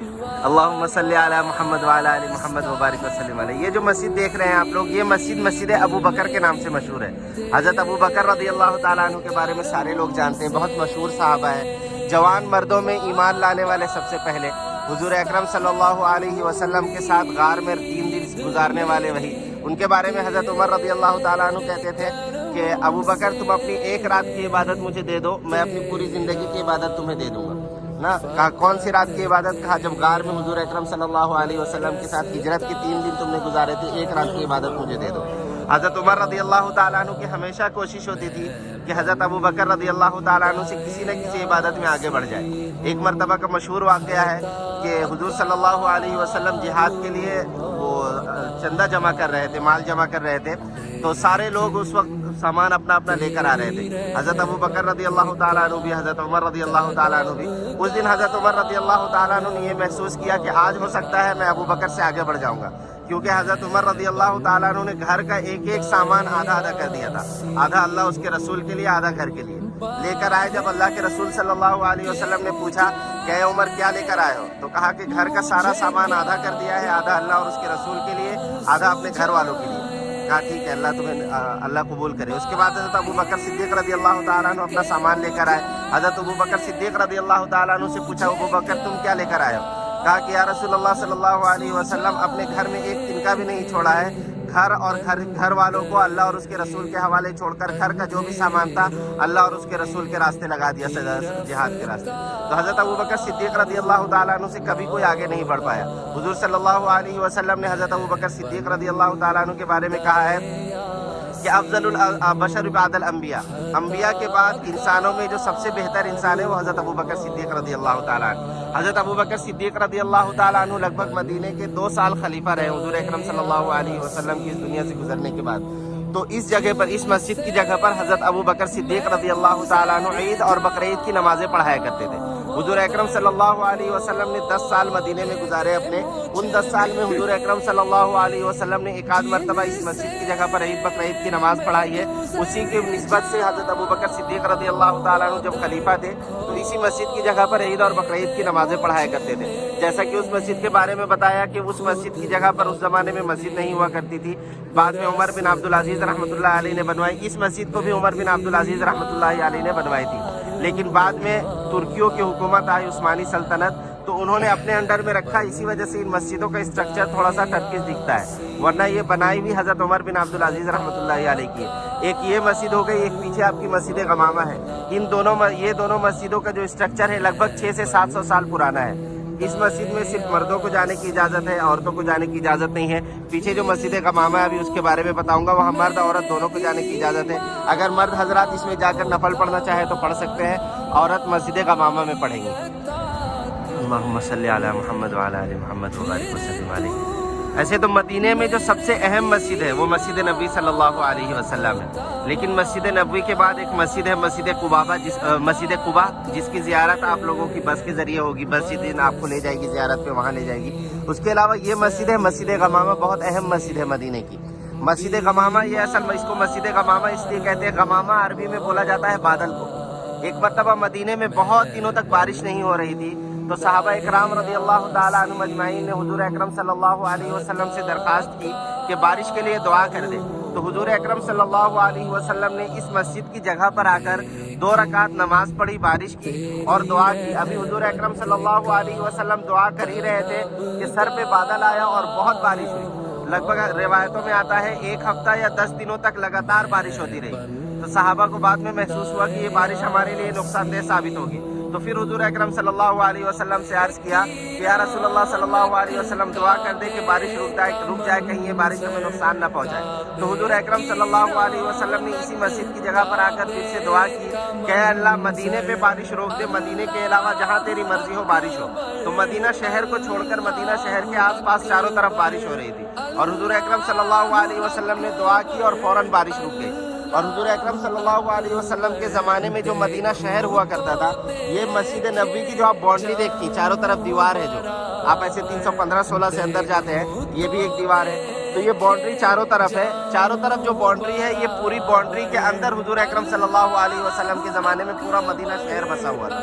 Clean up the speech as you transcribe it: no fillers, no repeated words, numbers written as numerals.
اللہم صلی علی محمد وعلی آل محمد وبارک وسلم علیہ۔ یہ جو مسجد دیکھ رہے ہیں آپ لوگ، یہ مسجد ابو بکر کے نام سے مشہور ہے۔ حضرت ابو بکر رضی اللہ تعالیٰ عنہ کے بارے میں سارے لوگ جانتے ہیں، بہت مشہور صحابہ ہے، جوان مردوں میں ایمان لانے والے سب سے پہلے، حضور اکرم صلی اللہ علیہ وسلم کے ساتھ غار میں 3 دن گزارنے والے وہی۔ ان کے بارے میں حضرت عمر رضی اللہ تعالیٰ عنہ کہتے تھے کہ ابو بکر تم اپنی ایک رات کی عبادت مجھے دے دو، میں اپنی پوری زندگی کی عبادت تمہیں دے دوں گا نا۔ کہا کون سی رات کی عبادت؟ کہا جب غار میں حضور اکرم صلی اللہ علیہ وسلم کے ساتھ ہجرت کے 3 دن تم نے گزارے تھے، ایک رات کی عبادت مجھے دے دو۔ حضرت عمر رضی اللہ تعالیٰ عنہ کی ہمیشہ کوشش ہوتی تھی کہ حضرت ابو بکر رضی اللہ تعالیٰ عنہ سے کسی نہ کسی عبادت میں آگے بڑھ جائے۔ ایک مرتبہ کا مشہور واقعہ ہے کہ حضور صلی اللہ علیہ وسلم جہاد کے لیے وہ چندہ جمع کر رہے تھے، مال جمع کر رہے تھے، تو سارے لوگ اس وقت سامان اپنا اپنا لے کر آ رہے تھے، حضرت ابو بکر رضی اللہ تعالیٰ عنہ بھی، حضرت عمر رضی اللہ تعالیٰ عنہ بھی۔ اس دن حضرت عمر رضی اللہ تعالیٰ عنہ نے یہ محسوس کیا کہ آج ہو سکتا ہے میں ابو بکر سے آگے بڑھ جاؤں گا، کیونکہ حضرت عمر رضی اللہ تعالیٰ عنہ نے گھر کا ایک ایک سامان آدھا کر دیا تھا، آدھا اللہ اس کے رسول کے لیے، آدھا گھر کے لیے لے کر آئے۔ جب اللہ کے رسول صلی اللہ علیہ وسلم نے پوچھا کہ اے عمر کیا لے کر آئے ہو، تو کہا کہ گھر کا سارا سامان آدھا کر دیا ہے، آدھا اللہ اور اس کے رسول کے لیے، آدھا اپنے گھر والوں کے لیے۔ کہا ٹھیک ہے، اللہ تمہیں اللہ قبول کرے۔ اس کے بعد حضرت ابو بکر صدیق رضی اللہ تعالیٰ عنہ اپنا سامان لے کر آئے۔ حضرت ابو بکر صدیق رضی اللہ تعالیٰ عنہ سے پوچھا ابو بکر تم کیا لے کر آئے ہو؟ کہا کہ یا رسول اللہ صلی اللہ علیہ وسلم اپنے گھر میں ایک تنکا بھی نہیں چھوڑا ہے، گھر اور گھر والوں کو اللہ اور اس کے رسول کے حوالے چھوڑ کر گھر کا جو بھی سامان تھا اللہ اور اس کے رسول کے راستے لگا دیا، جہاد کے راستے۔ تو حضرت ابو بکر صدیق رضی اللہ تعالیٰ عنہ سے کبھی کوئی آگے نہیں بڑھ پایا۔ حضور صلی اللہ علیہ وسلم نے حضرت ابو بکر صدیق رضی اللہ تعالیٰ عنہ کے بارے میں کہا ہے کہ افضل البشر بعد الانبیاء، انبیاء کے بعد انسانوں میں جو سب سے بہتر انسان ہے وہ حضرت ابو بکر صدیق رضی اللہ تعالیٰ عنہ۔ حضرت ابو بکر صدیق رضی اللہ تعالیٰ عنہ لگ بھگ مدینے کے 2 سال خلیفہ رہے حضور اکرم صلی اللہ علیہ وسلم کی اس دنیا سے گزرنے کے بعد۔ تو اس جگہ پر، اس مسجد کی جگہ پر حضرت ابو بکر صدیق رضی اللہ تعالیٰ عنہ عید اور بقرعید کی نمازیں پڑھایا کرتے تھے۔ حضور اکرم صلی اللہ علیہ وسلم نے 10 سال مدینے میں گزارے اپنے، ان 10 سال میں حضور اکرم صلی اللہ علیہ وسلم نے ایک آدھ مرتبہ اس مسجد کی جگہ پر عید بقرعید کی نماز پڑھائی ہے۔ اسی کی نسبت سے حضرت ابو بکر صدیق رضی اللہ تعالیٰ عنہ جب خلیفہ تھے تو اسی مسجد کی جگہ پر عید اور بقرعید کی نمازیں پڑھایا کرتے تھے۔ جیسا کہ اس مسجد کے بارے میں بتایا کہ اس مسجد کی جگہ پر اس زمانے میں مسجد نہیں ہوا کرتی تھی، بعد میں عمر بن عبدالعزیز رحمۃ اللہ علیہ نے بنوائی۔ اس مسجد کو بھی عمر بن عبدالعزیز رحمۃ اللہ علیہ نے بنوائی تھی، لیکن بعد میں ترکیوں کی حکومت آئی، عثمانی سلطنت، تو انہوں نے اپنے انڈر میں رکھا، اسی وجہ سے ان مسجدوں کا اسٹرکچر تھوڑا سا ٹرکش دکھتا ہے، ورنہ یہ بنائی بھی حضرت عمر بن عبدالعزیز رحمۃ اللہ علیہ کی۔ ایک یہ مسجد ہو گئی، ایک پیچھے آپ کی مسجد غمامہ ہے۔ یہ دونوں مسجدوں کا جو اسٹرکچر ہے لگ بھگ 600 سے 700 سال پرانا ہے۔ اس مسجد میں صرف مردوں کو جانے کی اجازت ہے، عورتوں کو جانے کی اجازت نہیں ہے۔ پیچھے جو مسجد غمامہ ہے ابھی اس کے بارے میں بتاؤں گا، وہاں مرد عورت دونوں کو جانے کی اجازت ہے۔ اگر مرد حضرات اس میں جا کر نفل پڑھنا چاہے تو پڑھ سکتے ہیں، عورت مسجد غمامہ میں پڑھیں گے۔ اللہم صلی علی محمد وعلی آل محمد وبارک وسلم علیہ۔ ایسے تو مدینے میں جو سب سے اہم مسجد ہے وہ مسجد نبوی صلی اللہ علیہ وسلم ہے، لیکن مسجد نبوی کے بعد ایک مسجد ہے مسجد قباء، جس کی زیارت آپ لوگوں کی بس کے ذریعے ہوگی، بس جس دن آپ کو لے جائے گی زیارت پہ وہاں لے جائے گی۔ اس کے علاوہ یہ مسجد ہے مسجد غمامہ، بہت اہم مسجد ہے مدینے کی۔ مسجد غمامہ یہ اصل میں اس کو مسجد غمامہ اس لیے کہتے ہیں، غمامہ عربی میں بولا جاتا ہے بادل کو۔ ایک مرتبہ مدینے میں بہت دنوں تک بارش نہیں ہو رہی تھی، تو صحابہ اکرام رضی اللہ تعالیٰ عنہ اجمعین نے حضور اکرم صلی اللہ علیہ وسلم سے درخواست کی کہ بارش کے لیے دعا کر دے۔ تو حضور اکرم صلی اللہ علیہ وسلم نے اس مسجد کی جگہ پر آ کر 2 رکعت نماز پڑھی، بارش کی اور دعا کی۔ ابھی حضور اکرم صلی اللہ علیہ وسلم دعا کر ہی رہے تھے کہ سر پہ بادل آیا اور بہت بارش ہوئی، لگ بھگ روایتوں میں آتا ہے 1 ہفتہ یا 10 دنوں تک لگاتار بارش ہوتی رہی۔ تو صحابہ کو بعد میں محسوس ہوا کہ یہ بارش ہمارے لیے نقصان دہ ثابت ہوگی، تو پھر حضور اکرم صلی اللہ علیہ وسلم سے عرض کیا کہ یا رسول اللہ صلی اللہ علیہ وسلم دعا کر دے کہ بارش رک جائے، کہیں یہ بارش ہمیں نقصان نہ پہنچائے۔ تو حضور اکرم صلی اللہ علیہ وسلم نے اسی مسجد کی جگہ پر آ کر پھر سے دعا کی کہ اے اللہ مدینے پہ بارش روک دے، مدینے کے علاوہ جہاں تیری مرضی ہو بارش ہو۔ تو مدینہ شہر کو چھوڑ کر مدینہ شہر کے آس پاس چاروں طرف بارش ہو رہی تھی، اور حضور اکرم صلی اللہ علیہ وسلم نے دعا کی اور فوراً بارش رک گئی۔ اور حضور اکرم صلی اللہ علیہ وسلم کے زمانے میں جو مدینہ شہر ہوا کرتا تھا، یہ مسجد نبوی کی جو آپ باؤنڈری دیکھتی ہیں، چاروں طرف دیوار ہے، جو آپ ایسے 315-16 سے اندر جاتے ہیں، یہ بھی ایک دیوار ہے، تو یہ باؤنڈری چاروں طرف ہے۔ چاروں طرف جو باؤنڈری ہے، یہ پوری باؤنڈری کے اندر حضور اکرم صلی اللہ علیہ وسلم کے زمانے میں پورا مدینہ شہر بسا ہوا تھا۔